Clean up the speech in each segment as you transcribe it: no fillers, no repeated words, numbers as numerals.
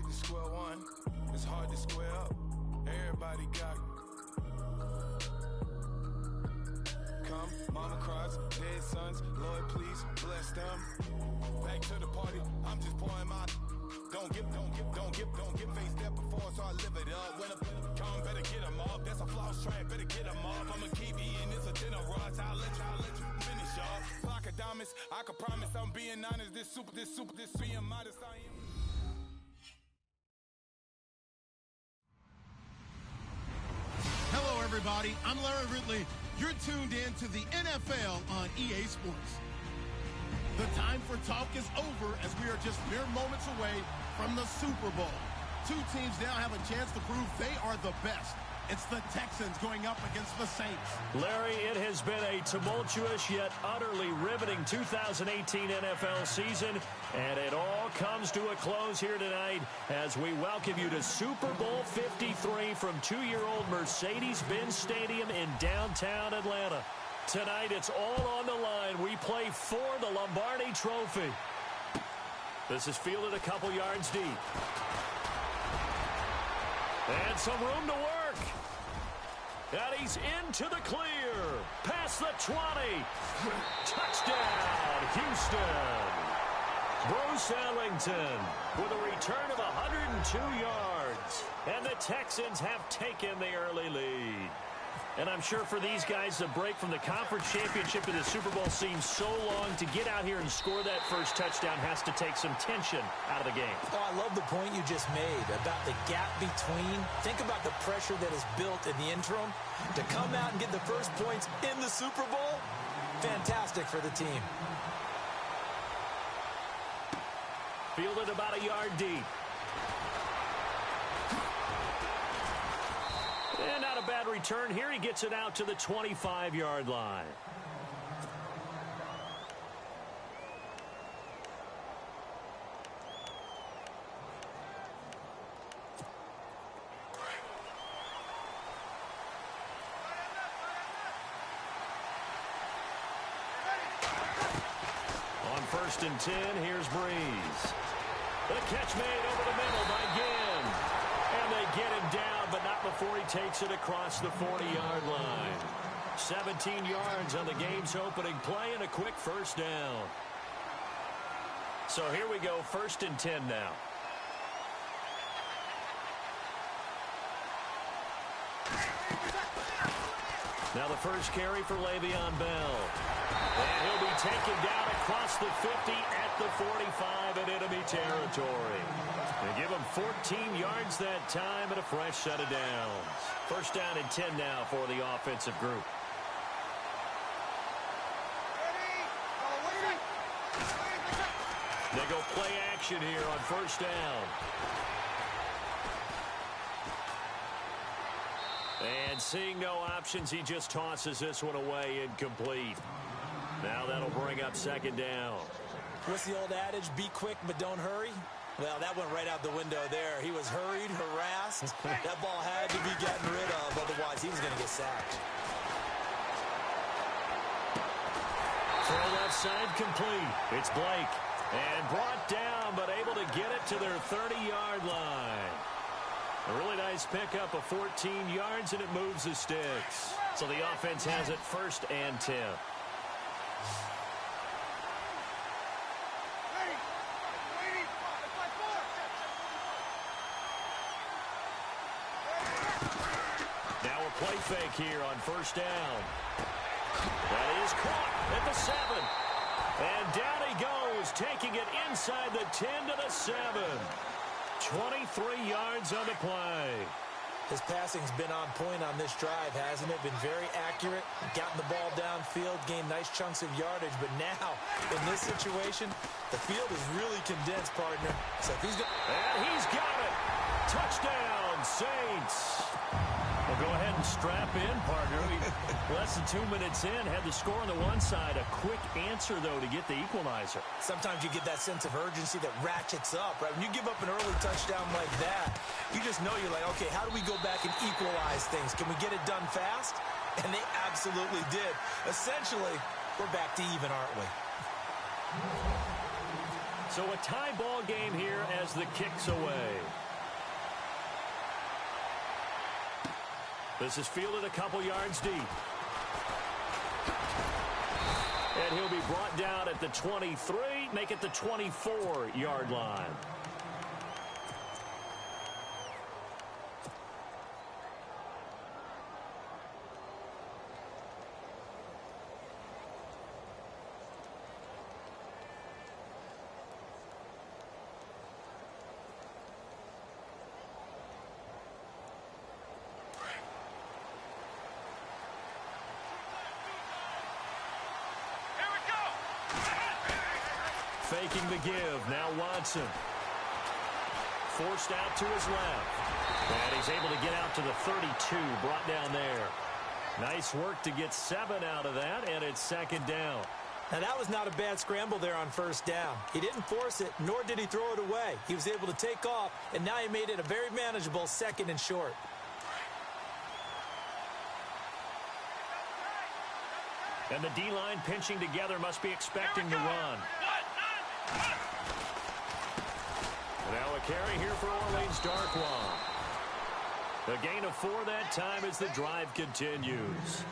to square one. It's hard to square up. Everybody got come, mama cries, dead sons. Lord, please bless them. Back to the party. I'm just pouring my. Don't get faced that before, so I live it up. When a come, better get them up. That's a floss track, better get them up. I'ma keep you in this a dinner rush. I'll let you finish up. Like a diamonds, I can promise I'm being honest. This being modest, I am. Hello, everybody. I'm Larry Ridley. You're tuned in to the NFL on EA Sports. The time for talk is over as we are just mere moments away from the Super Bowl. Two teams now have a chance to prove they are the best. It's the Texans going up against the Saints. Larry, it has been a tumultuous yet utterly riveting 2018 NFL season, and it all comes to a close here tonight as we welcome you to Super Bowl 53 from two-year-old Mercedes-Benz Stadium in downtown Atlanta. Tonight, it's all on the line. We play for the Lombardi Trophy. This is fielded a couple yards deep. And some room to work. And he's into the clear. Past the 20. Touchdown, Houston. Bruce Ellington with a return of 102 yards. And the Texans have taken the early lead. And I'm sure for these guys, the break from the conference championship to the Super Bowl seems so long. To get out here and score that first touchdown has to take some tension out of the game. Oh, I love the point you just made about the gap between. Think about the pressure that is built in the interim. To come out and get the first points in the Super Bowl, fantastic for the team. Fielded about a yard deep. And not a bad return here. He gets it out to the 25-yard line. On 1st and 10, here's Breeze. The catch made over the middle by Ginn. And they get him down, but not before he takes it across the 40-yard line. 17 yards on the game's opening play and a quick first down. So here we go, 1st and 10 now. Now the first carry for Le'Veon Bell. And he'll be taken down across the 50 at the 45 in enemy territory. They give him 14 yards that time and a fresh set of downs. 1st down and 10 now for the offensive group. They go play action here on 1st down. And seeing no options, he just tosses this one away incomplete. Now that'll bring up 2nd down. What's the old adage? Be quick, but don't hurry. Well, that went right out the window there. He was hurried, harassed. That ball had to be gotten rid of, otherwise he was going to get sacked. Throw left side complete. It's Blake. And brought down, but able to get it to their 30-yard line. A really nice pickup of 14 yards, and it moves the sticks. So the offense has it 1st and 10. Now a play fake here on 1st down. That is caught at the 7. And down he goes, taking it inside the 10 to the 7. 23 yards on the play. His passing's been on point on this drive, hasn't it? Been very accurate, gotten the ball downfield, gained nice chunks of yardage. But now, in this situation, the field is really condensed, partner. So if he's got... And he's got it. Touchdown, Saints. Well, go ahead and strap in, partner. Less than 2 minutes in, had the score on the one side. A quick answer, though, to get the equalizer. Sometimes you get that sense of urgency that ratchets up, right? When you give up an early touchdown like that, you just know you're like, okay, how do we go back and equalize things? Can we get it done fast? And they absolutely did. Essentially, we're back to even, aren't we? So a tie ball game here as the kick's away. This is fielded a couple yards deep. And he'll be brought down at the 23, make it the 24-yard line. Faking the give. Now Watson. Forced out to his left. And he's able to get out to the 32. Brought down there. Nice work to get 7 out of that. And it's second down. Now, that was not a bad scramble there on first down. He didn't force it, nor did he throw it away. He was able to take off, and now he made it a very manageable second and short. And the D-line pinching together must be expecting to run. Now a carry here for Orleans Darkwan. A gain of 4 that time as the drive continues.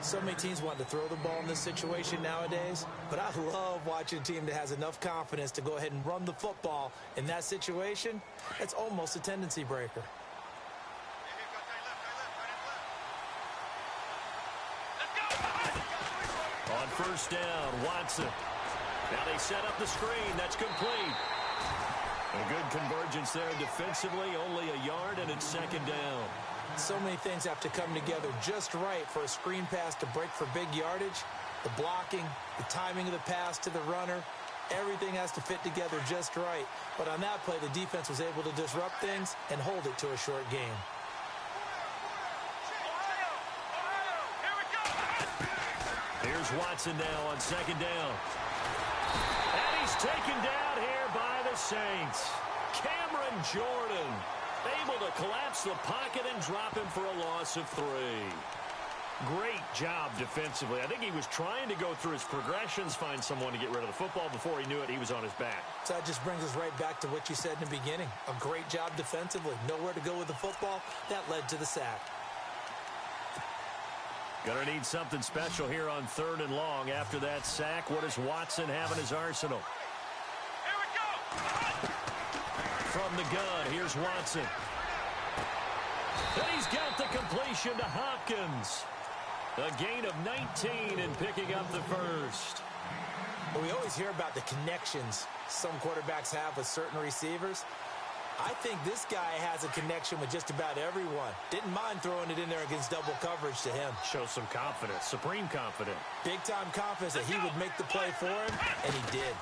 So many teams want to throw the ball in this situation nowadays, but I love watching a team that has enough confidence to go ahead and run the football. In that situation, that's almost a tendency breaker. On first down, Watson. Now they set up the screen. That's complete. A good convergence there defensively. Only a yard, and it's second down. So many things have to come together just right for a screen pass to break for big yardage. The blocking, the timing of the pass to the runner, everything has to fit together just right. But on that play, the defense was able to disrupt things and hold it to a short game. Here's Watson now on second down. And he's taken down here by the Saints. Cameron Jordan able to collapse the pocket and drop him for a loss of 3. Great job defensively. I think he was trying to go through his progressions, find someone to get rid of the football. Before he knew it, he was on his back. So that just brings us right back to what you said in the beginning. A great job defensively. Nowhere to go with the football. That led to the sack. Gonna need something special here on 3rd and long. After that sack, what does Watson have in his arsenal? Here we go! From the gun, here's Watson. And he's got the completion to Hopkins. A gain of 19 and picking up the first. Well, we always hear about the connections some quarterbacks have with certain receivers. I think this guy has a connection with just about everyone. Didn't mind throwing it in there against double coverage to him. Shows some confidence, supreme confidence. Big-time confidence that he would make the play for him, and he did.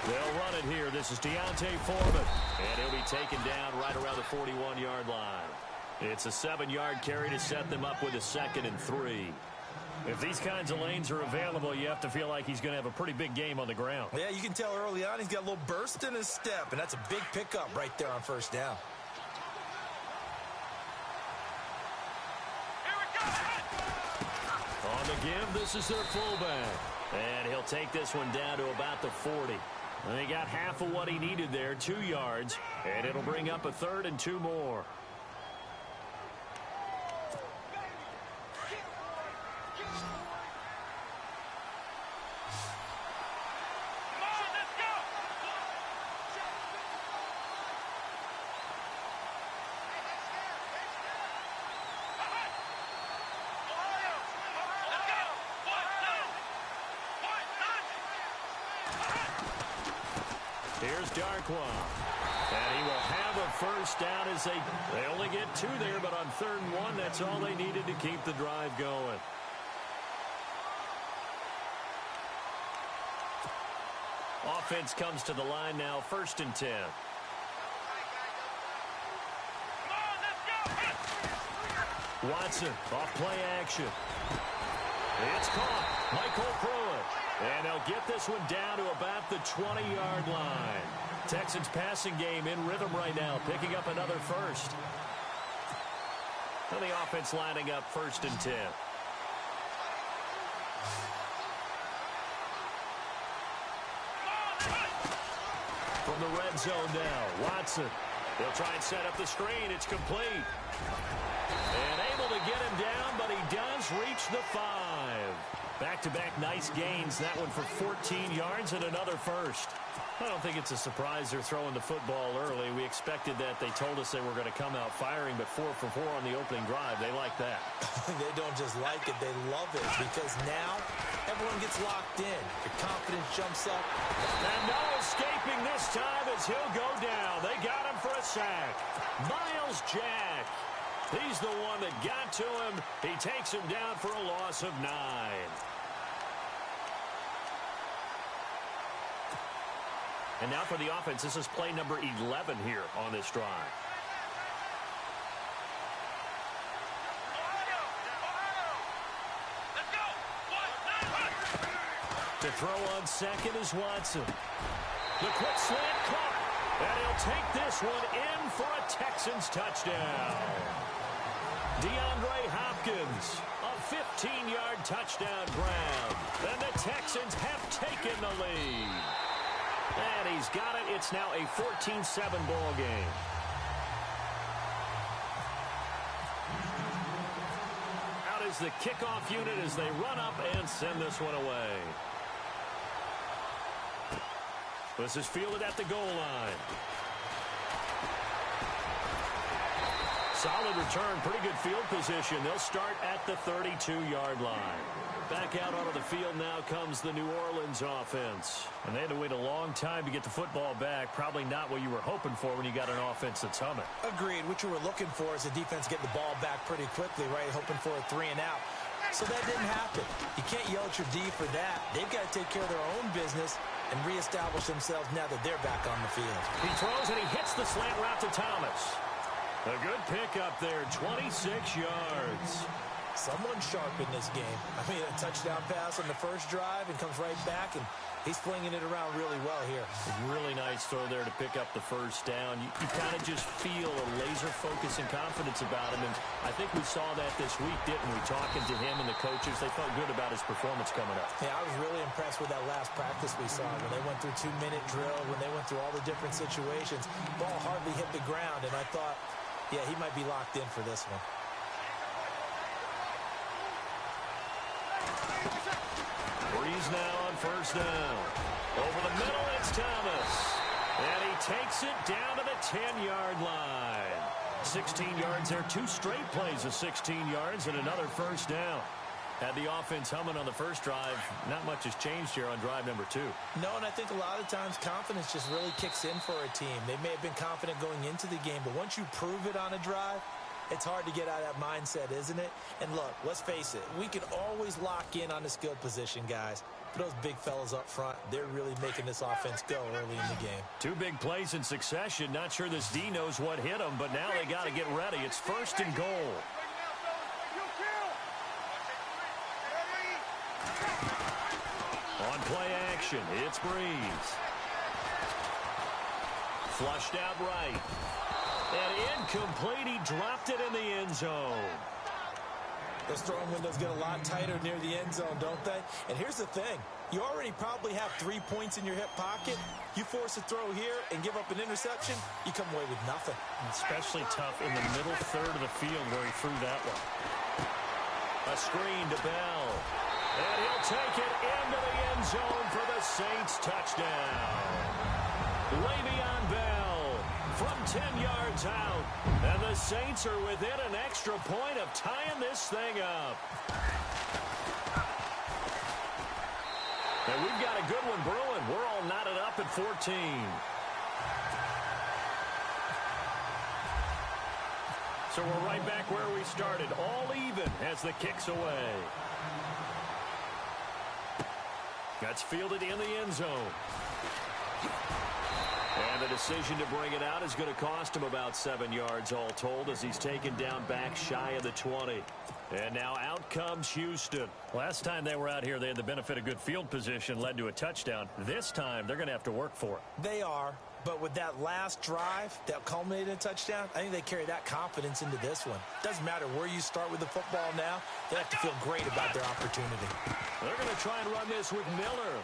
They'll run it here. This is Deontay Foreman. And he'll be taken down right around the 41-yard line. It's a 7-yard carry to set them up with a 2nd and 3. If these kinds of lanes are available, you have to feel like he's going to have a pretty big game on the ground. Yeah, you can tell early on he's got a little burst in his step, and that's a big pickup right there on first down. Here we go! On the give, this is their fullback. And he'll take this one down to about the 40. And he got half of what he needed there, 2 yards. And it'll bring up a 3rd and 2 more. Here's Darkwan. And he will have a first down as they only get 2 there, but on 3rd and 1, that's all they needed to keep the drive going. Offense comes to the line now, 1st and 10. Watson, off play action. It's caught. Michael Pruitt. And they'll get this one down to about the 20-yard line. Texans passing game in rhythm right now, picking up another first. And the offense lining up 1st and 10. From the red zone now, Watson. He'll try and set up the screen. It's complete. And able to get him down, but he does reach the 5. Back-to-back nice gains. That one for 14 yards and another first. I don't think it's a surprise they're throwing the football early. We expected that. They told us they were going to come out firing, but 4 for 4 on the opening drive. They like that. They don't just like it. They love it because now everyone gets locked in. Your confidence jumps up. And no escaping this time as he'll go down. They got him for a sack. Miles Jack. He's the one that got to him. He takes him down for a loss of 9. And now for the offense, this is play number 11 here on this drive. To throw on second is Watson. The quick slant caught. And he'll take this one in for a Texans touchdown. DeAndre Hopkins, a 15-yard touchdown grab. And the Texans have taken the lead. And he's got it. It's now a 14-7 ball game. Out is the kickoff unit as they run up and send this one away. This is fielded at the goal line. Solid return, pretty good field position. They'll start at the 32-yard line. Back out onto the field now comes the New Orleans offense. And they had to wait a long time to get the football back. Probably not what you were hoping for when you got an offense that's humming. Agreed. What you were looking for is the defense getting the ball back pretty quickly, right? Hoping for a 3 and out. So that didn't happen. You can't yell at your D for that. They've got to take care of their own business and reestablish themselves now that they're back on the field. He throws and he hits the slant route to Thomas. A good pickup there, 26 yards. Someone sharp in this game. I mean, a touchdown pass on the first drive and comes right back, and he's flinging it around really well here. Really nice throw there to pick up the first down. You kind of just feel a laser focus and confidence about him, and I think we saw that this week, didn't we? Talking to him and the coaches, they felt good about his performance coming up. Yeah, I was really impressed with that last practice we saw when they went through 2-minute drill, when they went through all the different situations. Ball hardly hit the ground, and I thought, yeah, he might be locked in for this one. Breeze now on first down. Over the middle, it's Thomas. And he takes it down to the 10-yard line. 16 yards there. 2 straight plays of 16 yards and another first down. Had the offense humming on the first drive. Not much has changed here on drive number 2. No, and I think a lot of times confidence just really kicks in for a team. They may have been confident going into the game, but once you prove it on a drive, it's hard to get out of that mindset, isn't it? And look, let's face it, we can always lock in on the skill position, guys. But those big fellas up front, they're really making this offense go early in the game. 2 big plays in succession. Not sure this D knows what hit him, but now they got to get ready. It's first and goal. On play action, it's Breeze. Flushed out right. And incomplete, he dropped it in the end zone. Those throwing windows get a lot tighter near the end zone, don't they? And here's the thing. You already probably have 3 points in your hip pocket. You force a throw here and give up an interception, you come away with nothing. Especially tough in the middle third of the field where he threw that one. A screen to Bell. And he'll take it into the end zone for the Saints touchdown. Le'Veon Bell from 10 yards out. And the Saints are within an extra point of tying this thing up. And we've got a good one brewing. We're all knotted up at 14. So we're right back where we started. All even as the kick's away. That's fielded in the end zone. And the decision to bring it out is going to cost him about 7 yards all told as he's taken down back shy of the 20. And now out comes Houston. Last time they were out here, they had the benefit of good field position, led to a touchdown. This time, they're going to have to work for it. They are. But with that last drive that culminated in a touchdown, I think they carry that confidence into this one. Doesn't matter where you start with the football now. They have to feel great about their opportunity. They're going to try and run this with Miller.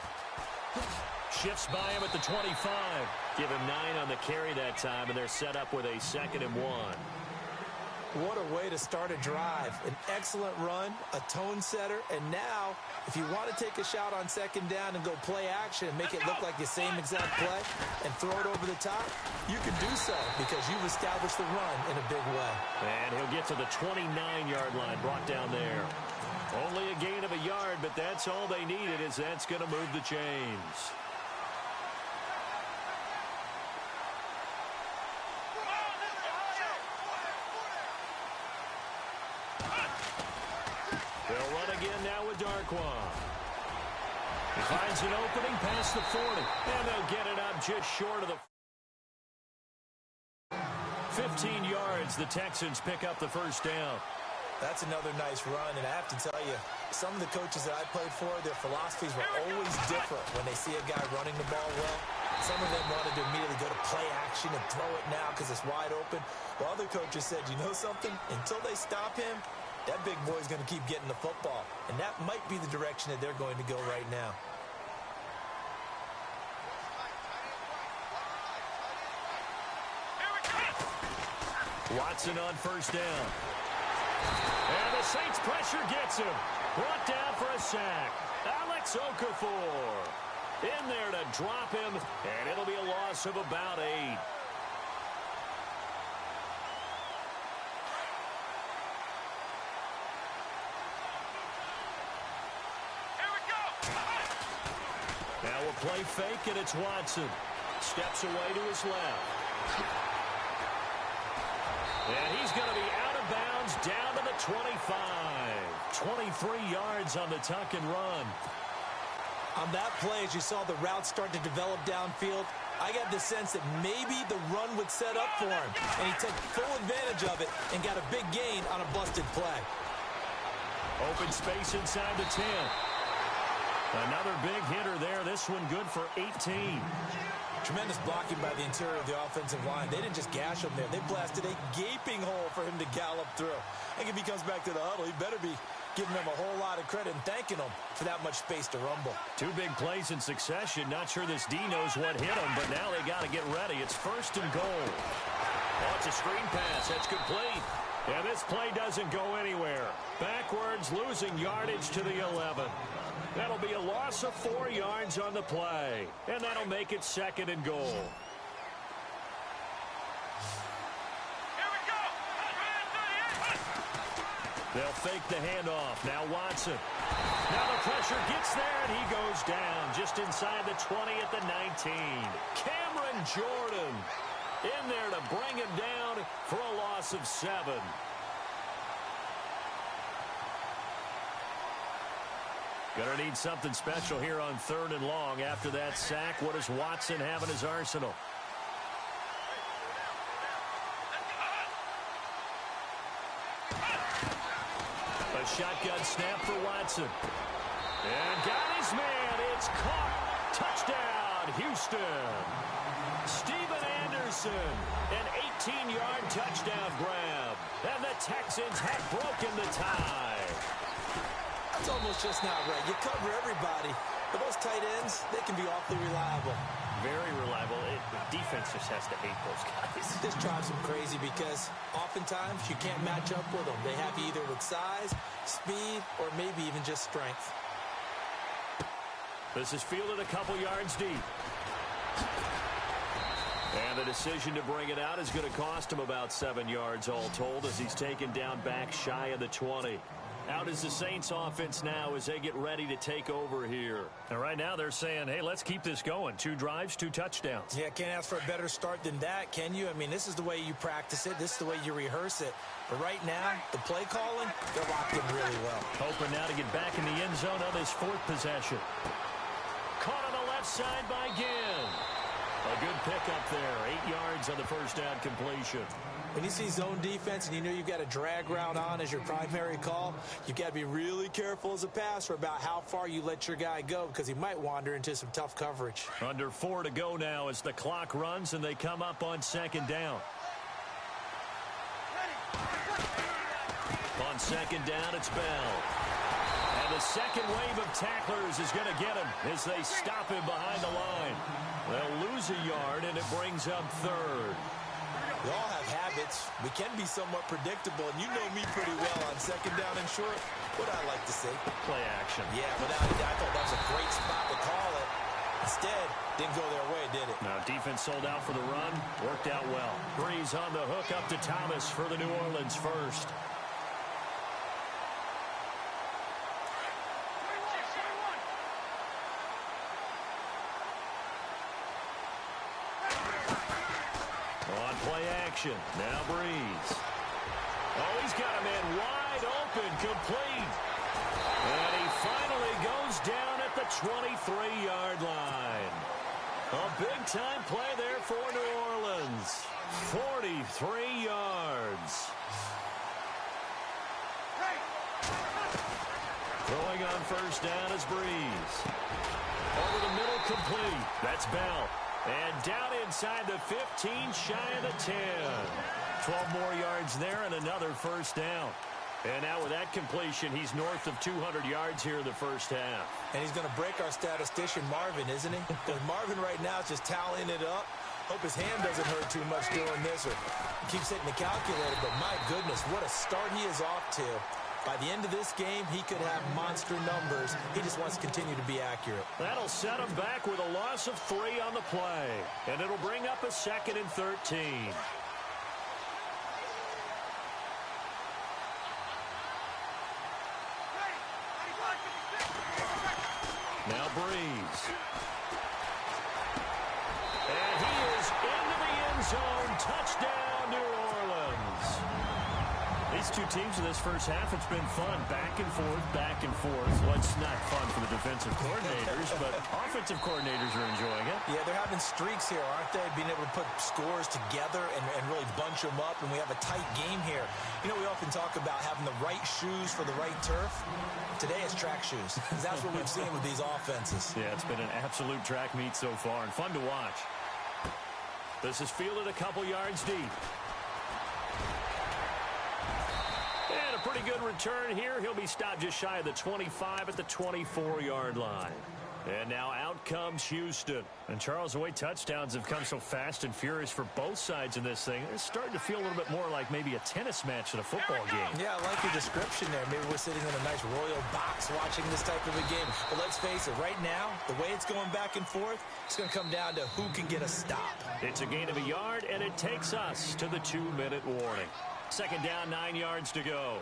Shifts by him at the 25. Give him 9 on the carry that time, and they're set up with a 2nd and 1. What a way to start a drive. An excellent run, a tone setter, and now, if you want to take a shot on 2nd down and go play action and make it look like the same exact play and throw it over the top, you can do so because you've established the run in a big way. And he'll get to the 29-yard line, brought down there. Only a gain of a yard, but that's all they needed, as that's going to move the chains. They'll run again now with Darquan. He finds an opening past the 40, and they'll get it up just short of the 15 yards. The Texans pick up the first down. That's another nice run, and I have to tell you, some of the coaches that I played for, their philosophies were always different when they see a guy running the ball well. Some of them wanted to immediately go to play action and throw it now because it's wide open. While other coaches said, you know something? Until they stop him, that big boy's going to keep getting the football. And that might be the direction that they're going to go right now. Watson on first down. And the Saints pressure gets him. Brought down for a sack. Alex Okafor in there to drop him, and it'll be a loss of about 8. Now we'll play fake, and it's Watson. Steps away to his left. And he's going to be out of bounds down to the 25. 23 yards on the tuck and run. On that play, as you saw the route start to develop downfield, I got the sense that maybe the run would set up for him. And he took full advantage of it and got a big gain on a busted play. Open space inside the 10. Another big hitter there. This one good for 18. Tremendous blocking by the interior of the offensive line. They didn't just gash him there. They blasted a gaping hole for him to gallop through. I think if he comes back to the huddle, he better be giving them a whole lot of credit and thanking them for that much space to rumble. 2 big plays in succession. Not sure this D knows what hit him, but now they got to get ready. It's 1st and goal. Oh, it's a screen pass. That's complete. And this play doesn't go anywhere. Backwards, losing yardage to the 11. That'll be a loss of 4 yards on the play. And that'll make it 2nd and goal. They'll fake the handoff. Now Watson. Now the pressure gets there, and he goes down just inside the 20 at the 19. Cameron Jordan in there to bring him down for a loss of 7. Gonna need something special here on 3rd and long. After that sack, what does Watson have in his arsenal? A shotgun snap for Watson. And got his man. It's caught. Touchdown, Houston. Steven Anderson, an 18-yard touchdown grab. And the Texans have broken the tie. That's almost just not right. You cover everybody, but those tight ends, they can be awfully reliable. Very reliable. The defense just has to hate those guys. This drives them crazy because oftentimes you can't match up with them. They have you either with size, speed, or maybe even just strength. This is fielded a couple yards deep. And the decision to bring it out is going to cost him about 7 yards all told as he's taken down back shy of the 20. Out is the Saints offense now as they get ready to take over here. And right now they're saying, hey, let's keep this going. 2 drives, 2 touchdowns. Yeah, can't ask for a better start than that, can you? I mean, this is the way you practice it. This is the way you rehearse it. But right now, the play calling, they're locked in really well. Hoping now to get back in the end zone on his 4th possession. Caught on the left side by Ginn. A good pickup there. 8 yards on the first down completion. When you see zone defense and you know you've got a drag route on as your primary call, you've got to be really careful as a passer about how far you let your guy go because he might wander into some tough coverage. Under 4 to go now as the clock runs and they come up on 2nd down. On 2nd down, it's Bell. And the second wave of tacklers is going to get him as they stop him behind the line. They'll lose a yard, and it brings up third. We all have habits. We can be somewhat predictable, and you know me pretty well on second down and short. What I like to see. Play action. Yeah, without a doubt, I thought that was a great spot to call it. Instead, didn't go their way, did it? Now, defense sold out for the run. Worked out well. Breeze on the hook up to Thomas for the New Orleans first. On play action. Now Breeze. Oh, he's got a man wide open, complete. And he finally goes down at the 23-yard line. A big-time play there for New Orleans. 43 yards. Throwing on first down is Breeze. Over the middle, complete. That's Bell. And down inside the 15, shy of the 10. 12 more yards there and another first down. And now with that completion, he's north of 200 yards here in the first half. And he's going to break our statistician, Marvin, isn't he? Because Marvin right now is just tallying it up. Hope his hand doesn't hurt too much doing this or keeps hitting the calculator. But my goodness, what a start he is off to. By the end of this game, he could have monster numbers. He just wants to continue to be accurate. That'll set him back with a loss of 3 on the play. And it'll bring up a 2nd and 13. Now Breeze. And he is into the end zone. Touchdown, New Orleans. These two teams in this first half, it's been fun. Back and forth, back and forth. Well, it's not fun for the defensive coordinators, but offensive coordinators are enjoying it. Yeah, they're having streaks here, aren't they? Being able to put scores together and really bunch them up, and we have a tight game here. You know, we often talk about having the right shoes for the right turf. Today it's track shoes. That's what we've seen with these offenses. Yeah, it's been an absolute track meet so far, and fun to watch. This is fielded a couple yards deep. And a pretty good return here. He'll be stopped just shy of the 25 at the 24-yard line. And now out comes Houston. And Charles, the way touchdowns have come so fast and furious for both sides in this thing, it's starting to feel a little bit more like maybe a tennis match than a football game. Yeah, I like your description there. Maybe we're sitting in a nice royal box watching this type of a game. But let's face it, right now, the way it's going back and forth, it's going to come down to who can get a stop. It's a gain of a yard, and it takes us to the 2-minute warning. Second down, 9 yards to go.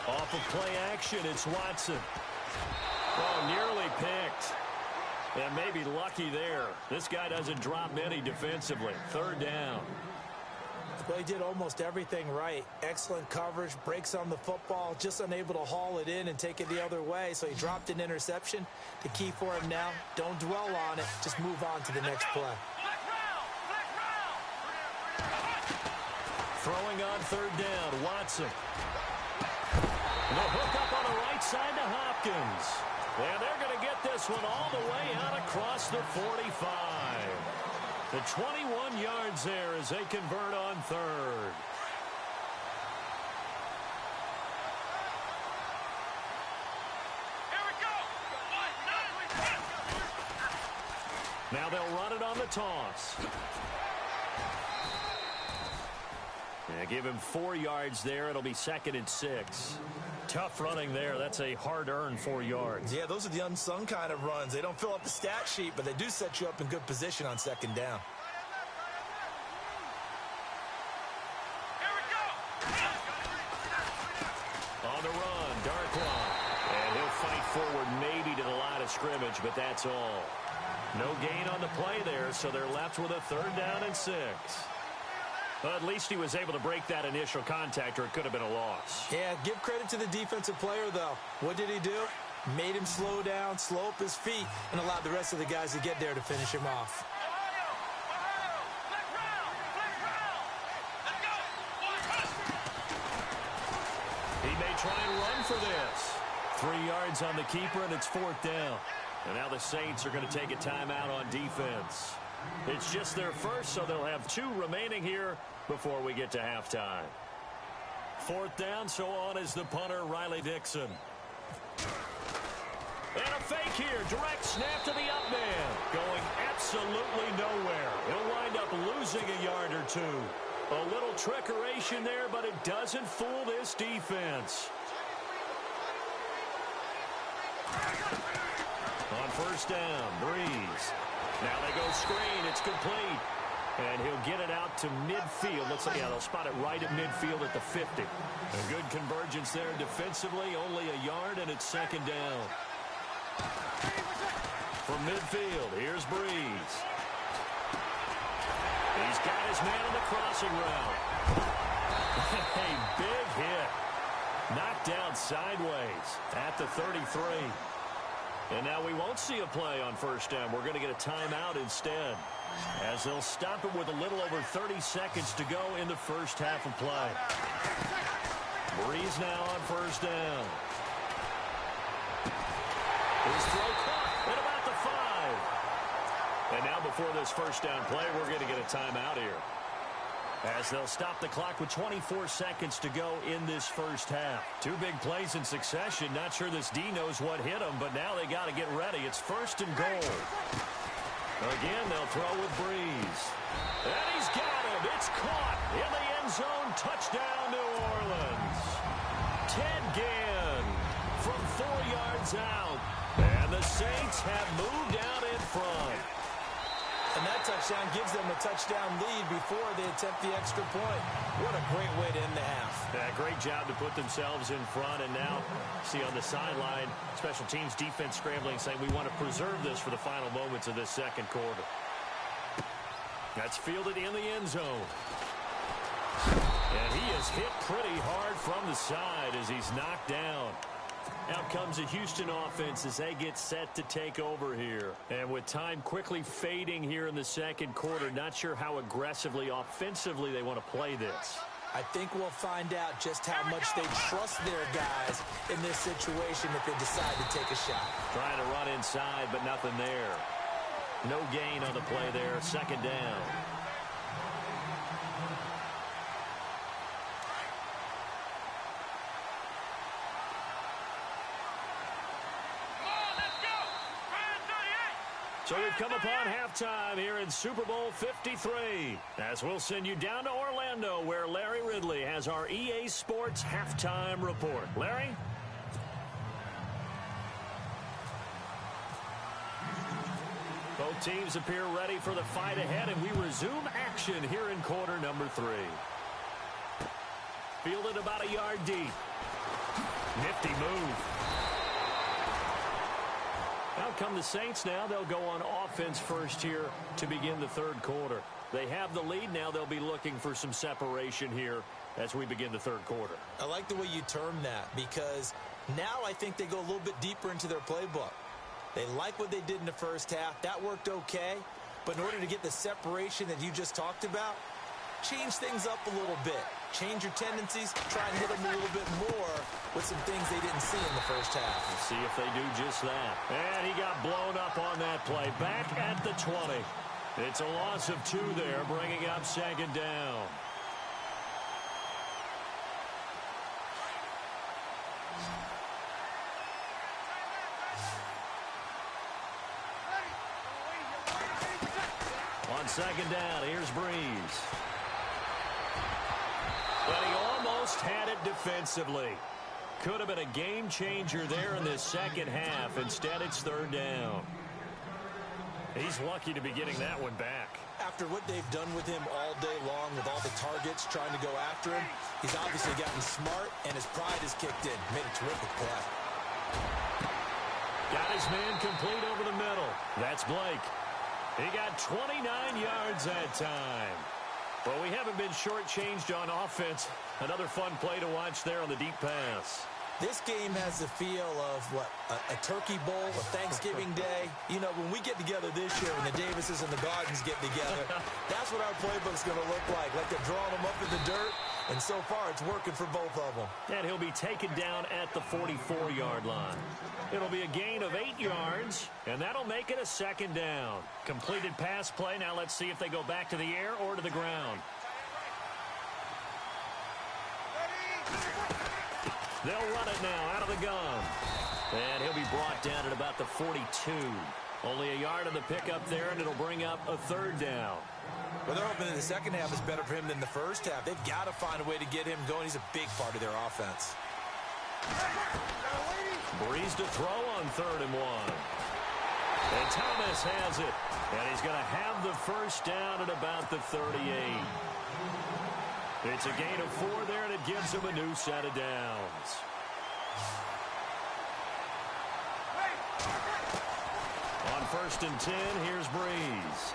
Off of play action, it's Watson. Oh, nearly picked. And maybe lucky there. This guy doesn't drop many defensively. Third down. Well, he did almost everything right. Excellent coverage, breaks on the football, just unable to haul it in and take it the other way. So he dropped an interception. The key for him now, don't dwell on it. Just move on to the next play. Throwing on third down, Watson. And the hook up on the right side to Hopkins. And they're going to get this one all the way out across the 45. The 21 yards there as they convert on third. Here we go. Now they'll run it on the toss. Yeah, give him 4 yards there. It'll be 2nd and 6. Tough running there. That's a hard-earned 4 yards. Yeah, those are the unsung kind of runs. They don't fill up the stat sheet, but they do set you up in good position on second down. Here we go. On the run, Darkwan. And he'll fight forward maybe to the line of scrimmage, but that's all. No gain on the play there, so they're left with a 3rd down and 6. But at least he was able to break that initial contact, or it could have been a loss. Yeah, give credit to the defensive player, though. What did he do? Made him slow down, slow up his feet, and allowed the rest of the guys to get there to finish him off. He may try and run for this. 3 yards on the keeper, and it's 4th down. And now the Saints are going to take a timeout on defense. It's just their first, so they'll have 2 remaining here before we get to halftime. 4th down, so on is the punter, Riley Dixon. And a fake here. Direct snap to the up man. Going absolutely nowhere. He'll wind up losing a yard or 2. A little trickeration there, but it doesn't fool this defense. On 1st down, Breeze. Now they go screen. It's complete. And he'll get it out to midfield. Looks like, yeah, they'll spot it right at midfield at the 50. A good convergence there defensively. Only a yard, and it's 2nd down. From midfield, here's Breeze. He's got his man on the crossing route. A big hit. Knocked down sideways at the 33. And now we won't see a play on 1st down. We're going to get a timeout instead, as they'll stop it with a little over 30 seconds to go in the first half of play. Breeze now on 1st down. His throw caught at about the 5. And now before this 1st down play, we're going to get a timeout here, as they'll stop the clock with 24 seconds to go in this first half. 2 big plays in succession. Not sure this D knows what hit him, but now they got to get ready. It's 1st and goal. Again, they'll throw with Breeze. And he's got him. It's caught in the end zone. Touchdown, New Orleans. Ted Ginn from 4 yards out. And the Saints have moved out in front. And that touchdown gives them a touchdown lead before they attempt the extra point. What a great way to end the half. Yeah, great job to put themselves in front. And now, see on the sideline, special teams defense scrambling, saying we want to preserve this for the final moments of this 2nd quarter. That's fielded in the end zone. And he is hit pretty hard from the side as he's knocked down. Out comes the Houston offense as they get set to take over here. And with time quickly fading here in the 2nd quarter, not sure how aggressively, offensively they want to play this. I think we'll find out just how much they trust their guys in this situation if they decide to take a shot. Trying to run inside, but nothing there. No gain on the play there. 2nd down. So we've come upon halftime here in Super Bowl 53, as we'll send you down to Orlando, where Larry Ridley has our EA Sports halftime report. Larry? Both teams appear ready for the fight ahead, and we resume action here in quarter number 3. Fielded about a yard deep. Nifty move. Out come the Saints now. They'll go on offense first here to begin the 3rd quarter. They have the lead now. They'll be looking for some separation here as we begin the 3rd quarter. I like the way you term that, because now I think they go a little bit deeper into their playbook. They like what they did in the first half. That worked okay. But in order to get the separation that you just talked about, change things up a little bit. Change your tendencies, try and hit them a little bit more with some things they didn't see in the first half. We'll see if they do just that. And he got blown up on that play. Back at the 20. It's a loss of 2 there, bringing up 2nd down. On 2nd down, here's Breeze. But he almost had it defensively. Could have been a game changer there in this 2nd half. Instead, it's 3rd down. He's lucky to be getting that one back. After what they've done with him all day long, with all the targets trying to go after him, he's obviously gotten smart, and his pride has kicked in. Made a terrific play. Got his man complete over the middle. That's Blake. He got 29 yards that time. Well, we haven't been shortchanged on offense. Another fun play to watch there on the deep pass. This game has the feel of, what, a turkey bowl, a Thanksgiving day. You know, when we get together this year, when the Davises and the Gardens get together, that's what our playbook's going to look like. Like they're drawing them up in the dirt, And so far, it's working for both of them. And he'll be taken down at the 44-yard line. It'll be a gain of 8 yards, and that'll make it a second down. Completed pass play. Now let's see if they go back to the air or to the ground. They'll run it now out of the gun. And he'll be brought down at about the 42. Only a yard on the pickup there, and it'll bring up a third down. Well, they're hoping that the second half is better for him than the first half. They've got to find a way to get him going. He's a big part of their offense. Breeze to throw on 3rd and 1. And Thomas has it. And he's going to have the first down at about the 38. It's a gain of 4 there, and it gives him a new set of downs. On 1st and 10, here's Breeze.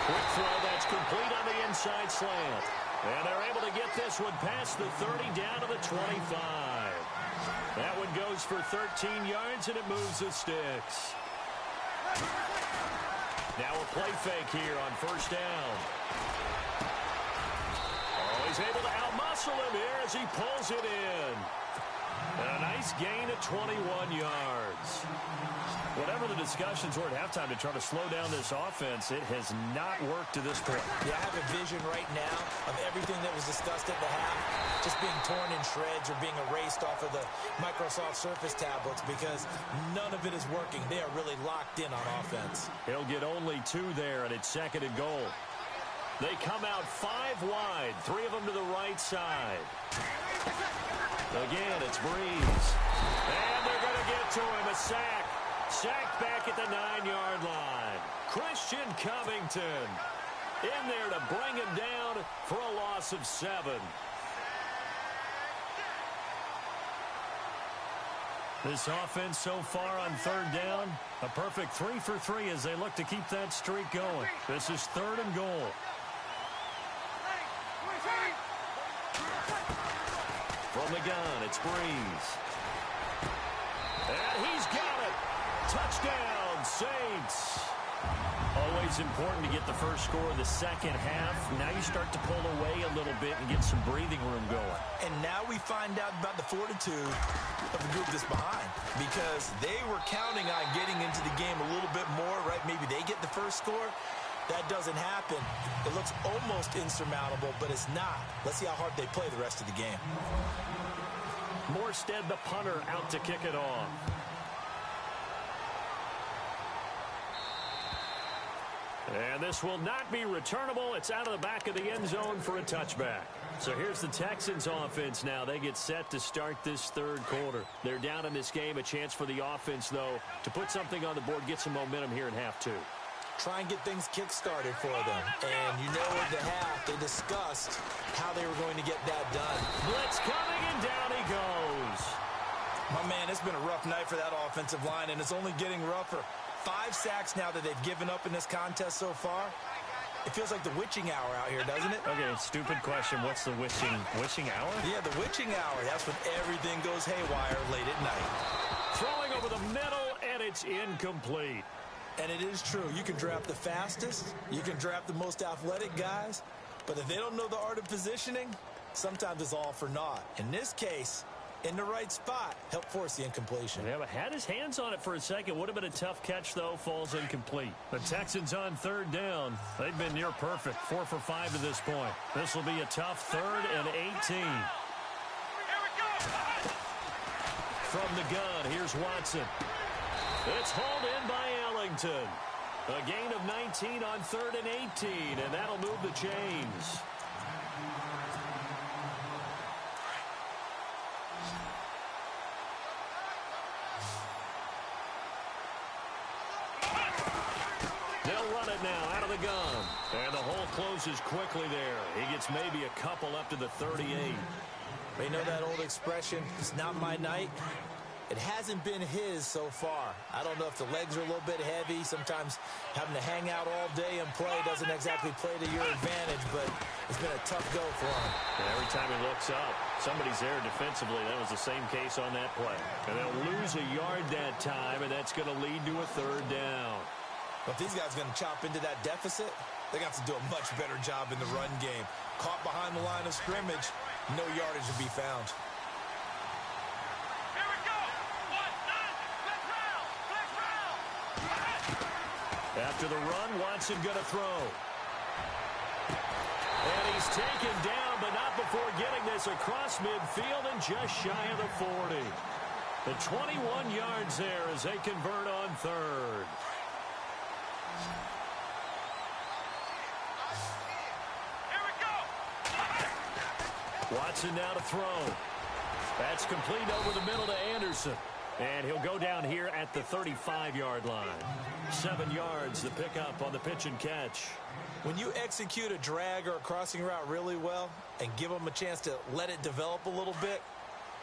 Quick throw that's complete on the inside slant. And they're able to get this one past the 30 down to the 25. That one goes for 13 yards, and it moves the sticks. Now a play fake here on 1st down. Oh, he's able to outmuscle him here as he pulls it in. And a nice gain of 21 yards. Whatever the discussions were at halftime to try to slow down this offense, it has not worked to this point. Yeah, I have a vision right now of everything that was discussed at the half just being torn in shreds or being erased off of the Microsoft Surface tablets because none of it is working. They are really locked in on offense. He'll get only 2 there, and it's 2nd and goal. They come out 5 wide, 3 of them to the right side. Again, it's Breeze. And they're going to get to him, a sack. Sacked back at the 9-yard line. Christian Covington in there to bring him down for a loss of 7. This offense so far on 3rd down, a perfect 3 for 3 as they look to keep that streak going. This is 3rd and goal. From the gun, it's Breeze. And he's got it. Touchdown, Saints. Always important to get the first score of the second half. Now you start to pull away a little bit and get some breathing room going. And now we find out about the fortitude of the group that's behind because they were counting on getting into the game a little bit more, right? Maybe they get the first score. That doesn't happen. It looks almost insurmountable, but it's not. Let's see how hard they play the rest of the game. Morstead, the punter, out to kick it off. And this will not be returnable. It's out of the back of the end zone for a touchback. So here's the Texans offense now. They get set to start this 3rd quarter. They're down in this game. A chance for the offense, though, to put something on the board, get some momentum here in half 2. Try and get things kick-started for them. And you know at the half, they discussed how they were going to get that done. Blitz coming, and down he goes. My man, it's been a rough night for that offensive line, and it's only getting rougher. 5 sacks now that they've given up in this contest so far. It feels like the witching hour out here, doesn't it? Okay, stupid question. What's the witching hour? Yeah, the witching hour. That's when everything goes haywire late at night. Throwing over the middle, and it's incomplete. And it is true. You can draft the fastest. You can draft the most athletic guys. But if they don't know the art of positioning, sometimes it's all for naught. In this case, in the right spot, help force the incompletion. Yeah, but had his hands on it for a second. Would have been a tough catch, though. Falls incomplete. The Texans on 3rd down. They've been near perfect. 4 for 5 to this point. This will be a tough 3rd and 18. From the gun, here's Watson. It's hauled in by Ellington. A gain of 19 on 3rd and 18, and that'll move the chains. They'll run it now out of the gun. And the hole closes quickly there. He gets maybe a couple up to the 38. You know that old expression, it's not my night? It hasn't been his so far. I don't know if the legs are a little bit heavy. Sometimes having to hang out all day and play doesn't exactly play to your advantage, but it's been a tough go for him. And every time he looks up, somebody's there defensively. That was the same case on that play. And they'll lose a yard that time, and that's going to lead to a 3rd down. But if these guys are going to chop into that deficit, They got to do a much better job in the run game. Caught behind the line of scrimmage, no yardage to be found. Here we go. 1-9. Let's round. After the run, Watson going to throw. And he's taken down, but not before getting this across midfield and just shy of the 40. The 21 yards there as they convert on third. Here we go. Watson now to throw. That's complete over the middle to Anderson. And he'll go down here at the 35-yard line. 7 yards the pickup on the pitch and catch. When you execute a drag or a crossing route really well and give them a chance to let it develop a little bit,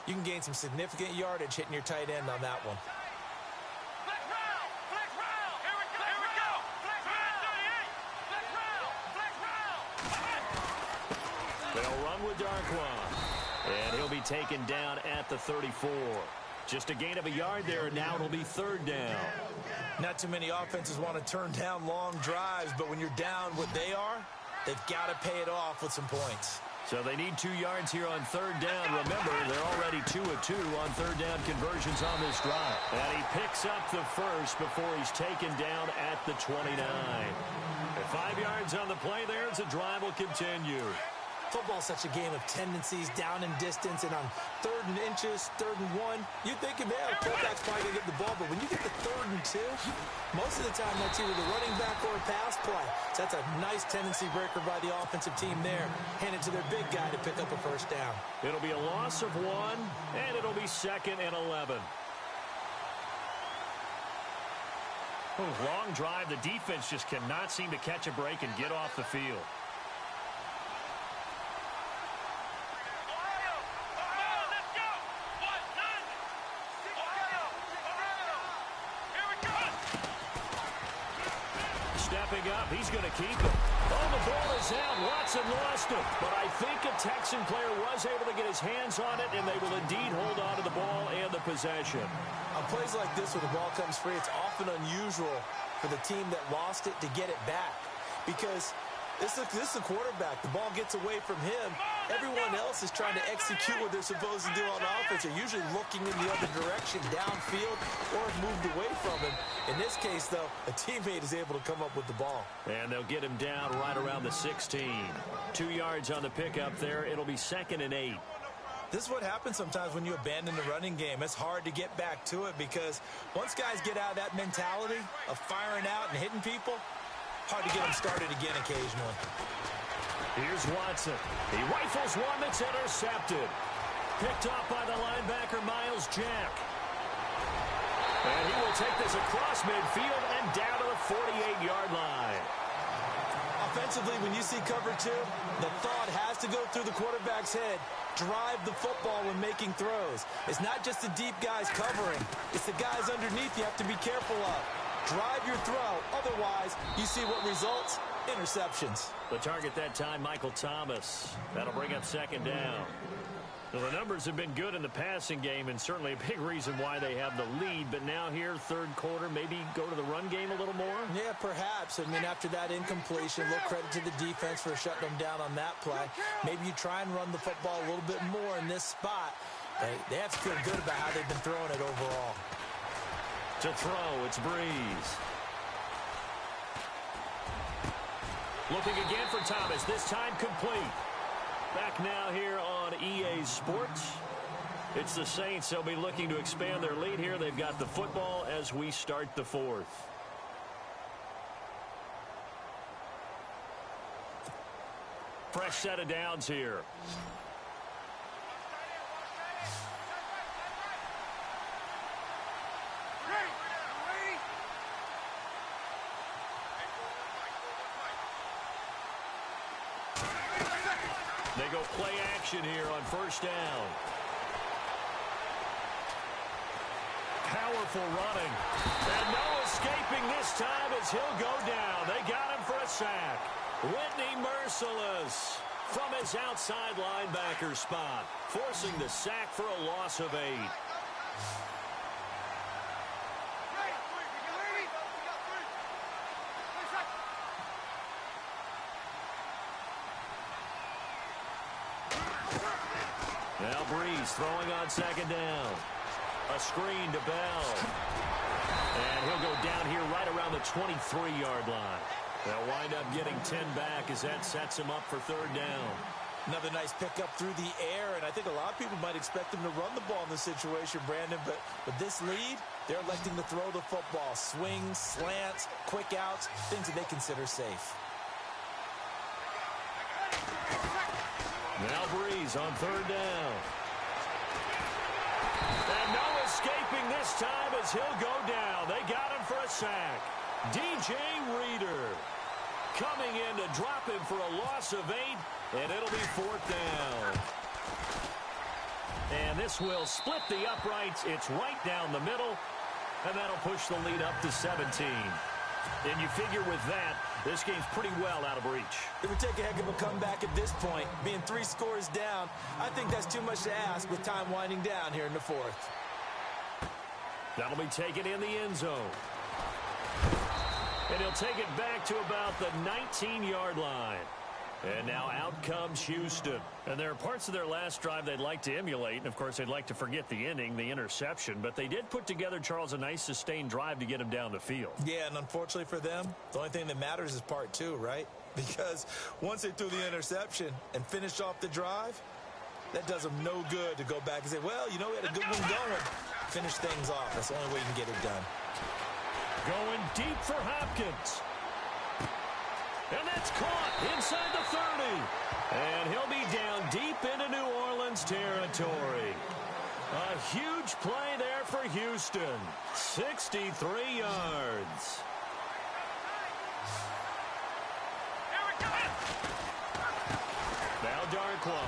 you can gain some significant yardage hitting your tight end on that one. Flex round. Flex round. Here we go. Here we go. Flex round. 38. Flex round. They'll run with Darquan. And he'll be taken down at the 34. Just a gain of a yard there. Now it'll be third down. Not too many offenses want to turn down long drives, but when you're down what they are, they've got to pay it off with some points. So they need 2 yards here on third down. Remember, they're already 2 of 2 on third down conversions on this drive. And he picks up the first before he's taken down at the 29. At 5 yards on the play there, as the drive will continue. Football's such a game of tendencies, down and distance, and on 3rd and inches, 3rd and 1, you're thinking, man, the quarterback's probably going to get the ball. But when you get to 3rd and 2, most of the time that's either the running back or a pass play. So that's a nice tendency breaker by the offensive team there. Hand it to their big guy to pick up a first down. It'll be a loss of 1, and it'll be 2nd and 11. Long drive. The defense just cannot seem to catch a break and get off the field. Stepping up, he's going to keep it. Oh, the ball is out. Watson lost it. But I think a Texan player was able to get his hands on it, and they will indeed hold on to the ball and the possession. On plays like this where the ball comes free, it's often unusual for the team that lost it to get it back. Because this is the quarterback. The ball gets away from him. Everyone else is trying to execute what they're supposed to do on offense. They're usually looking in the other direction, downfield, or have moved away from him. In this case, though, a teammate is able to come up with the ball. And they'll get him down right around the 16. 2 yards on the pickup there. It'll be 2nd and 8. This is what happens sometimes when you abandon the running game. It's hard to get back to it because once guys get out of that mentality of firing out and hitting people, hard to get them started again occasionally. Here's Watson. He rifles one that's intercepted. Picked off by the linebacker, Miles Jack. And he will take this across midfield and down to the 48-yard line. Offensively, when you see cover 2, the thought has to go through the quarterback's head. Drive the football when making throws. It's not just the deep guys covering. It's the guys underneath you have to be careful of. Drive your throw. Otherwise, you see what results? Interceptions. The target that time, Michael Thomas. That'll bring up 2nd down. Well, the numbers have been good in the passing game, and certainly a big reason why they have the lead. But now here, 3rd quarter, maybe go to the run game a little more? Yeah, perhaps. I mean, after that incompletion, a little credit to the defense for shutting them down on that play. Maybe you try and run the football a little bit more in this spot. They have to feel good about how they've been throwing it overall. To throw, it's Breeze. Looking again for Thomas, this time complete. Back now here on EA Sports. It's the Saints. They'll be looking to expand their lead here. They've got the football as we start the 4th. Fresh set of downs here. They go play action here on 1st down. Powerful running. And no escaping this time as he'll go down. They got him for a sack. Whitney Merciless from his outside linebacker spot, forcing the sack for a loss of 8. Now Breeze throwing on second down. A screen to Bell. And he'll go down here right around the 23-yard line. They'll wind up getting 10 back as that sets him up for third down. Another nice pickup through the air, and I think a lot of people might expect him to run the ball in this situation, Brandon, but with this lead, they're electing to throw the football. Swings, slants, quick outs, things that they consider safe. Now Breeze on third down. And no escaping this time as he'll go down. They got him for a sack. DJ Reader coming in to drop him for a loss of 8, and it'll be fourth down. And this will split the uprights. It's right down the middle, and that'll push the lead up to 17. And you figure with that, this game's pretty well out of reach. It would take a heck of a comeback at this point. Being 3 scores down, I think that's too much to ask with time winding down here in the fourth. That'll be taken in the end zone. And he'll take it back to about the 19-yard line. And now out comes Houston. And there are parts of their last drive they'd like to emulate. And, of course, they'd like to forget the ending, the interception. But they did put together, Charles, a nice sustained drive to get him down the field. Yeah, and unfortunately for them, the only thing that matters is part 2, right? Because once they threw the interception and finished off the drive, that does them no good to go back and say, well, you know, we had a good one going. Finish things off. That's the only way you can get it done. Going deep for Hopkins. And that's caught inside the 30. And he'll be down deep into New Orleans territory. A huge play there for Houston. 63 yards. Now Darkwa.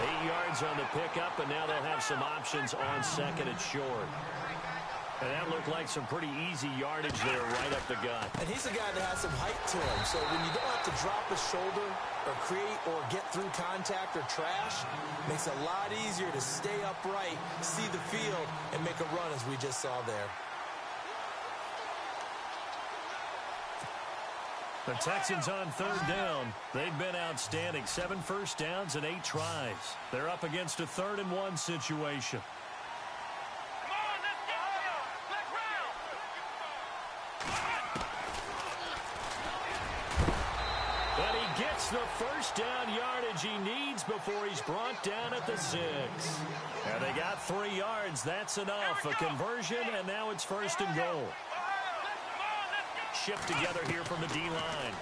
8 yards on the pickup, and now they'll have some options on second and short. And that looked like some pretty easy yardage there right up the gut. And he's a guy that has some height to him. So when you don't have to drop a shoulder or create or get through contact or trash, it makes it a lot easier to stay upright, see the field, and make a run as we just saw there. The Texans on third down. They've been outstanding. 7 first downs and 8 tries. They're up against a 3rd and 1 situation. The first down yardage he needs before he's brought down at the 6. And they got 3 yards. That's enough. A conversion, and now it's 1st and goal. Shift together here from the D-line.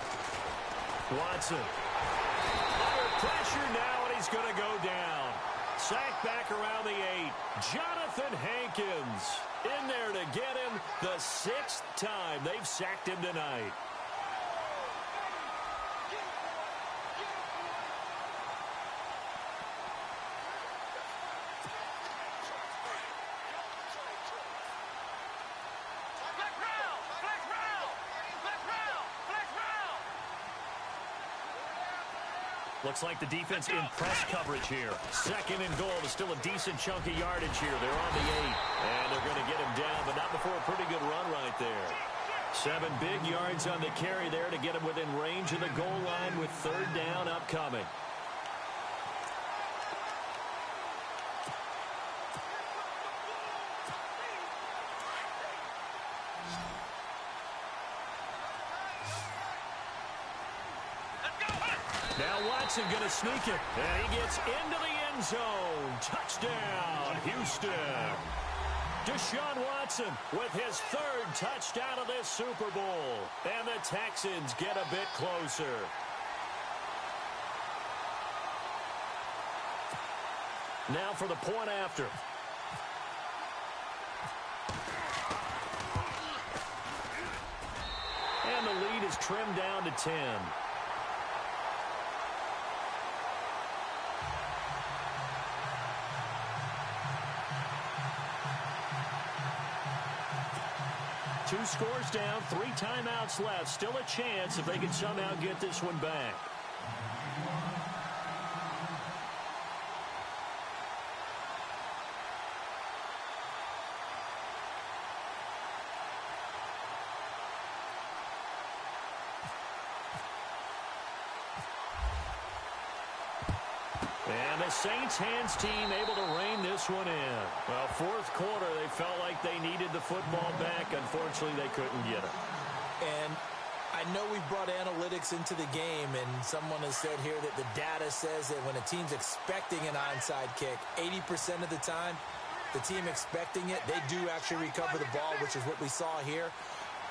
Watson. Under pressure now, and he's going to go down. Sacked back around the 8. Jonathan Hankins in there to get him the 6th time they've sacked him tonight. Looks like the defense in press coverage here. 2nd and goal. There's still a decent chunk of yardage here. They're on the 8. And they're going to get him down, but not before a pretty good run right there. 7 big yards on the carry there to get him within range of the goal line with 3rd down upcoming. Now Watson going to sneak it, and he gets into the end zone. Touchdown, Houston. Deshaun Watson with his 3rd touchdown of this Super Bowl. And the Texans get a bit closer. Now for the point after. And the lead is trimmed down to 10. Two scores down, 3 timeouts left. Still a chance if they can somehow get this one back. Saints hands team able to rein this one in. Well, fourth quarter, they felt like they needed the football back. Unfortunately, they couldn't get it. And I know we've brought analytics into the game, and someone has said here that the data says that when a team's expecting an onside kick, 80% of the time, the team expecting it, they do actually recover the ball, which is what we saw here.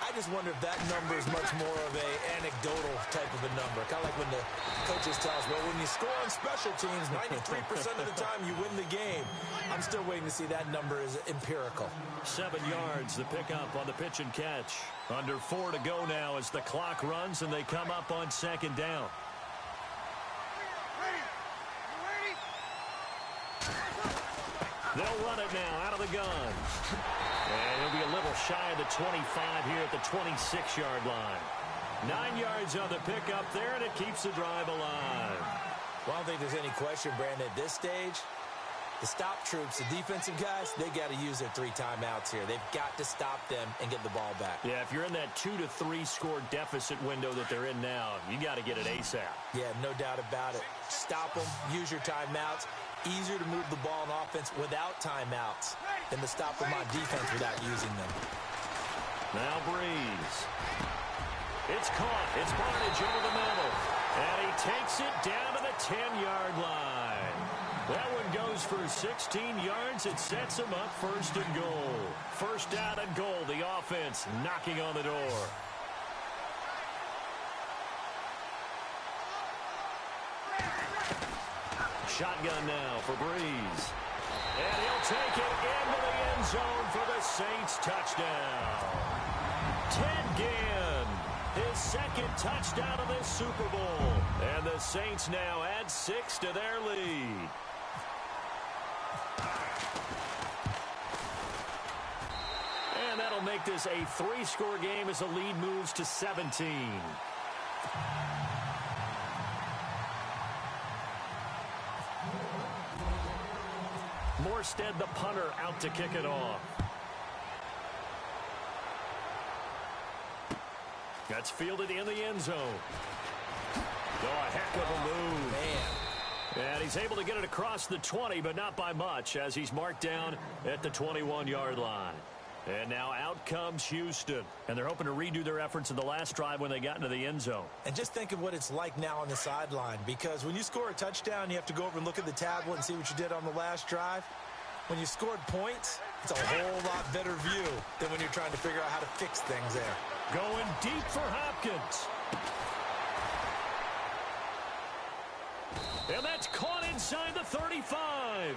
I just wonder if that number is much more of an anecdotal type of a number. Kind of like when the coaches tell us, well, when you score on special teams, 93% of the time you win the game. I'm still waiting to see that number is empirical. 7 yards, the pickup on the pitch and catch. Under 4 to go now as the clock runs and they come up on second down. They'll run it now out of the gun. And he'll be a little shy of the 25 here at the 26-yard line. 9 yards on the pickup there, and it keeps the drive alive. Well, I don't think there's any question, Brandon, at this stage, the stop troops, the defensive guys, they got to use their 3 timeouts here. They've got to stop them and get the ball back. Yeah, if you're in that 2 to 3 score deficit window that they're in now, you got to get it ASAP. Yeah, no doubt about it. Stop them, use your timeouts. Easier to move the ball on offense without timeouts than to stop them on defense without using them. Now Breeze. It's caught. It's Barnage over the middle. And he takes it down to the 10-yard line. That one goes for 16 yards. It sets him up first and goal. First down and goal. The offense knocking on the door. Shotgun now for Breeze. And he'll take it into the end zone for the Saints touchdown. Ted Ginn, his second touchdown of this Super Bowl. And the Saints now add 6 to their lead. And that'll make this a 3-score game as the lead moves to 17. Morstead, the punter, out to kick it off. That's fielded in the end zone. Oh, a heck of a move. Man. And he's able to get it across the 20, but not by much, as he's marked down at the 21-yard line. And now out comes Houston. And they're hoping to redo their efforts in the last drive when they got into the end zone. And just think of what it's like now on the sideline. Because when you score a touchdown, you have to go over and look at the tablet and see what you did on the last drive. When you scored points, it's a whole lot better view than when you're trying to figure out how to fix things there. Going deep for Hopkins. And that's caught inside the 35.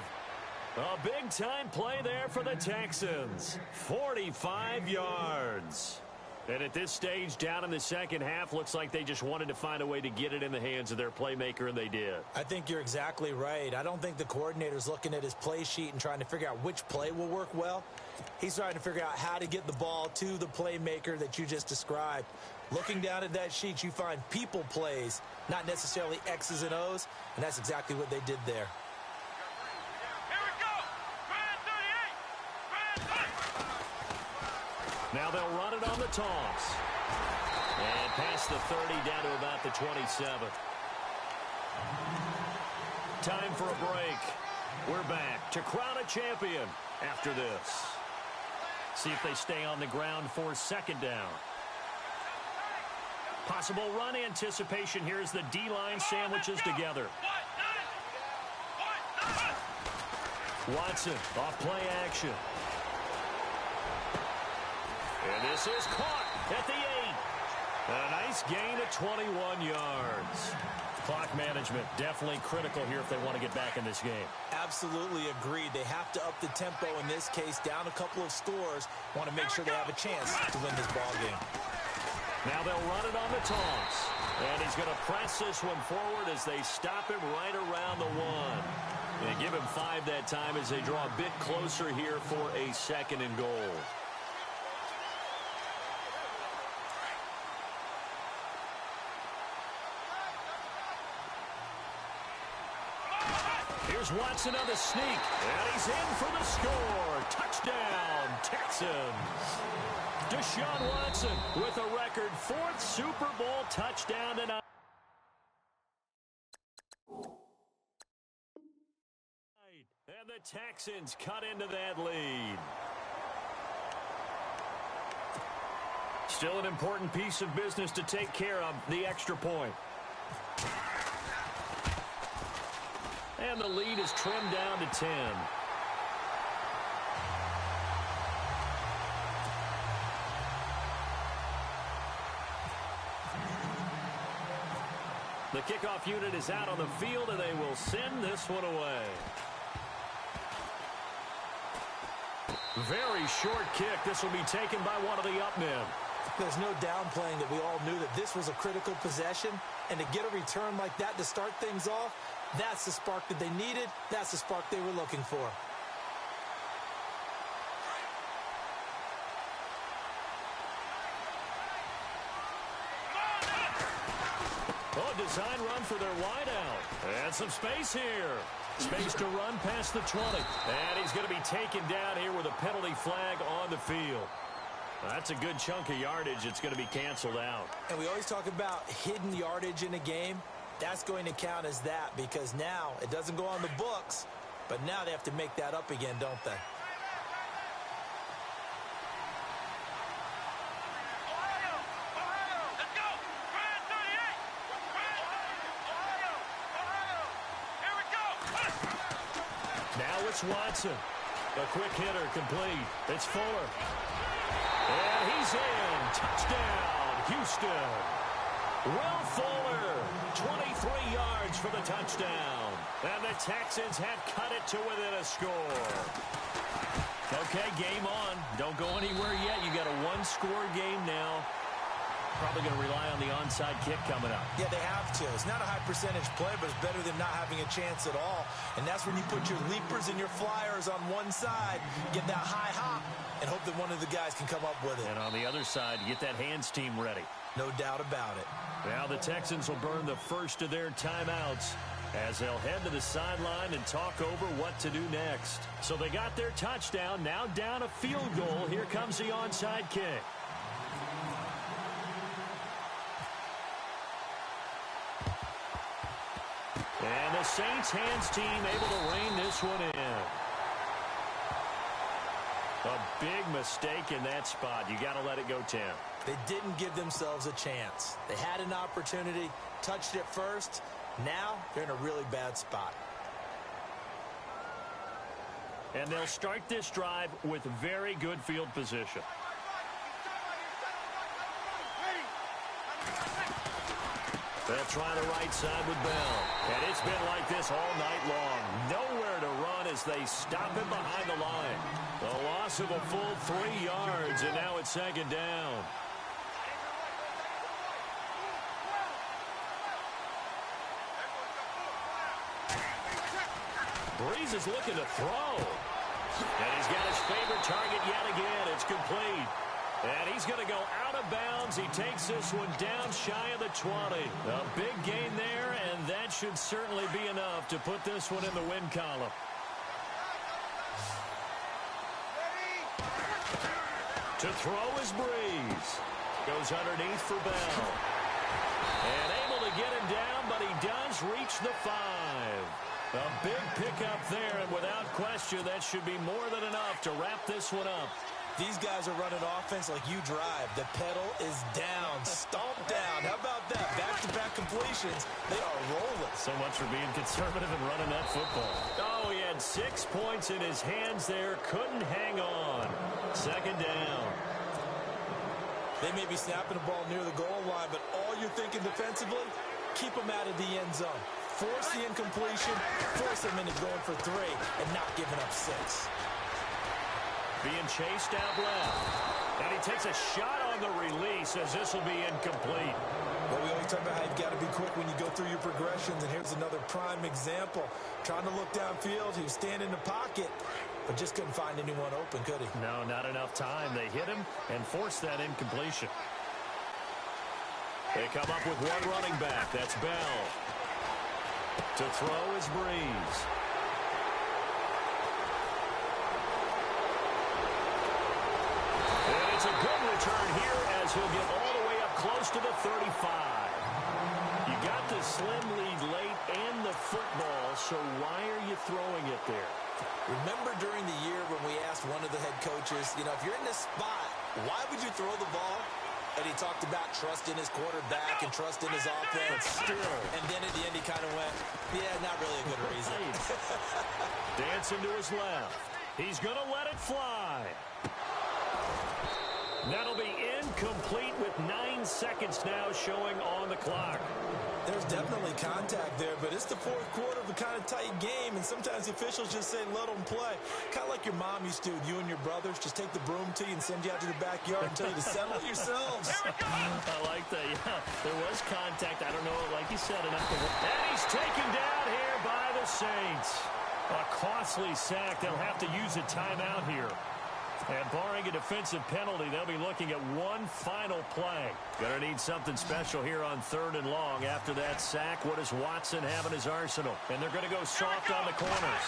A big-time play there for the Texans. 45 yards. And at this stage, down in the second half, looks like they just wanted to find a way to get it in the hands of their playmaker, and they did. I think you're exactly right. I don't think the coordinator's looking at his play sheet and trying to figure out which play will work well. He's trying to figure out how to get the ball to the playmaker that you just described. Looking down at that sheet, you find people plays, not necessarily X's and O's, and that's exactly what they did there. Now they'll run it on the toss. And past the 30 down to about the 27. Time for a break. We're back to crown a champion after this. See if they stay on the ground for second down. Possible run anticipation here as the D-line sandwiches together. Watson off play action. And this is caught at the 8. A nice gain of 21 yards. Clock management definitely critical here if they want to get back in this game. Absolutely agreed. They have to up the tempo in this case, down a couple of scores. Want to make sure they have a chance to win this ball game. Now they'll run it on the toss. And he's going to press this one forward as they stop him right around the 1. They give him 5 that time as they draw a bit closer here for a second and goal. Here's Watson on the sneak, and he's in for the score. Touchdown, Texans. Deshaun Watson with a record 4th Super Bowl touchdown tonight. the Texans cut into that lead. Still an important piece of business to take care of, the extra point. And the lead is trimmed down to 10. The kickoff unit is out on the field, and they will send this one away. Very short kick. This will be taken by one of the up men. There's no downplaying that we all knew that this was a critical possession, and to get a return like that to start things off, that's the spark that they needed. That's the spark they were looking for. Oh, design run for their wideout. And some space here. Space to run past the 20. And he's going to be taken down here with a penalty flag on the field. That's a good chunk of yardage. It's going to be canceled out. And we always talk about hidden yardage in a game. That's going to count as that because now it doesn't go on the books, but now they have to make that up again, don't they? Now it's Watson. A quick hitter complete. It's Fuller. And he's in. Touchdown, Houston. Will Fuller, 23 yards for the touchdown. And the Texans have cut it to within a score. Okay, game on. Don't go anywhere yet. You got a one-score game now. Probably going to rely on the onside kick coming up. Yeah, they have to. It's not a high-percentage play, but it's better than not having a chance at all. And that's when you put your leapers and your flyers on one side, get that high hop, and hope that one of the guys can come up with it. And on the other side, you get that hands team ready. No doubt about it. Now the Texans will burn the first of their timeouts as they'll head to the sideline and talk over what to do next. So they got their touchdown, now down a field goal. Here comes the onside kick. And the Saints hands team able to rein this one in. A big mistake in that spot. You got to let it go 10. They didn't give themselves a chance. They had an opportunity, touched it first. Now they're in a really bad spot. And they'll start this drive with very good field position. They'll try the right side with Bell. And it's been like this all night long. Nowhere to run as they stop him behind the line. The loss of a full 3 yards, and now it's second down. Breeze is looking to throw. And he's got his favorite target yet again. It's complete. And he's going to go out of bounds. He takes this one down shy of the 20. A big gain there, and that should certainly be enough to put this one in the win column. To throw is Breeze. Goes underneath for Bell. And able to get him down, but he does reach the 5. A big pickup there, and without question, that should be more than enough to wrap this one up. These guys are running offense like you drive. The pedal is down, stomped down. How about that? Back-to-back completions. They are rolling. So much for being conservative and running that football. Oh, he had 6 points in his hands there. Couldn't hang on. Second down. They may be snapping the ball near the goal line, but all you're thinking defensively, keep them out of the end zone. Force the incompletion, force them into going for 3, and not giving up 6. Being chased out left. And he takes a shot on the release as this will be incomplete. Well, we always talk about how you've got to be quick when you go through your progressions, and here's another prime example. Trying to look downfield, he was standing in the pocket, but just couldn't find anyone open, could he? No, not enough time. They hit him and forced that incompletion. They come up with one running back. That's Bell. To throw is Breeze. And it's a good return here as he'll get all the way up close to the 35. You got the slim lead late and the football, so why are you throwing it there? Remember during the year when we asked one of the head coaches, if you're in this spot, why would you throw the ball? And he talked about trust in his quarterback and trust in his offense. And then at the end he kind of went, yeah, not really a good reason. Dancing to his left. He's going to let it fly. That'll be incomplete with 9 seconds now showing on the clock. There's definitely contact there, but it's the fourth quarter of a kind of tight game, and sometimes the officials just say, let them play. Kind of like your mom used to, you and your brothers, just take the broom to you and send you out to the backyard and tell you to settle it yourselves. I like that, yeah. There was contact. I don't know, like you said, enough to... And he's taken down here by the Saints. A costly sack. They'll have to use a timeout here. And barring a defensive penalty, they'll be looking at one final play. Gonna need something special here on 3rd and long. After that sack, what does Watson have in his arsenal? And they're gonna go soft on the corners.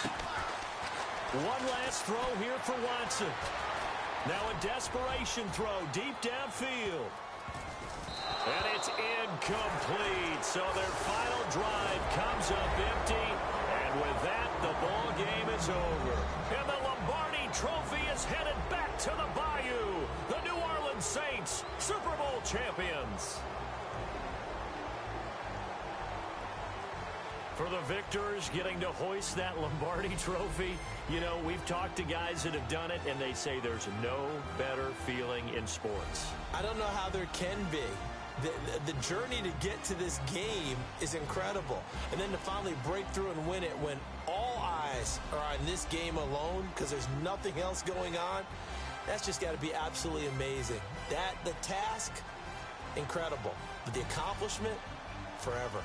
One last throw here for Watson. Now a desperation throw deep downfield. And it's incomplete. So their final drive comes up empty. And with that, the ball game is over. And the Lombardi Trophy is headed back to the Bayou. The New Orleans Saints, Super Bowl champions. For the victors getting to hoist that Lombardi Trophy, we've talked to guys that have done it, and they say there's no better feeling in sports. I don't know how there can be. The journey to get to this game is incredible. And then to finally break through and win it when all eyes are on this game alone because there's nothing else going on, that's just got to be absolutely amazing. The task, incredible. But the accomplishment, forever.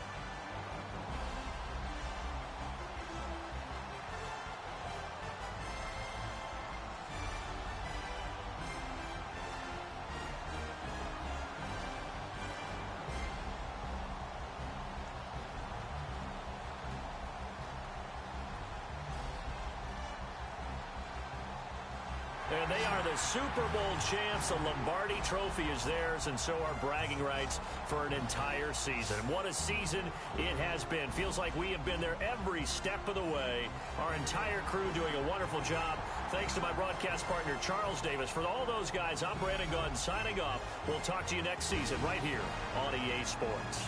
And they are the Super Bowl champs. The Lombardi Trophy is theirs, and so are bragging rights for an entire season. What a season it has been. Feels like we have been there every step of the way. Our entire crew doing a wonderful job. Thanks to my broadcast partner, Charles Davis. For all those guys, I'm Brandon Gunn signing off. We'll talk to you next season right here on EA Sports.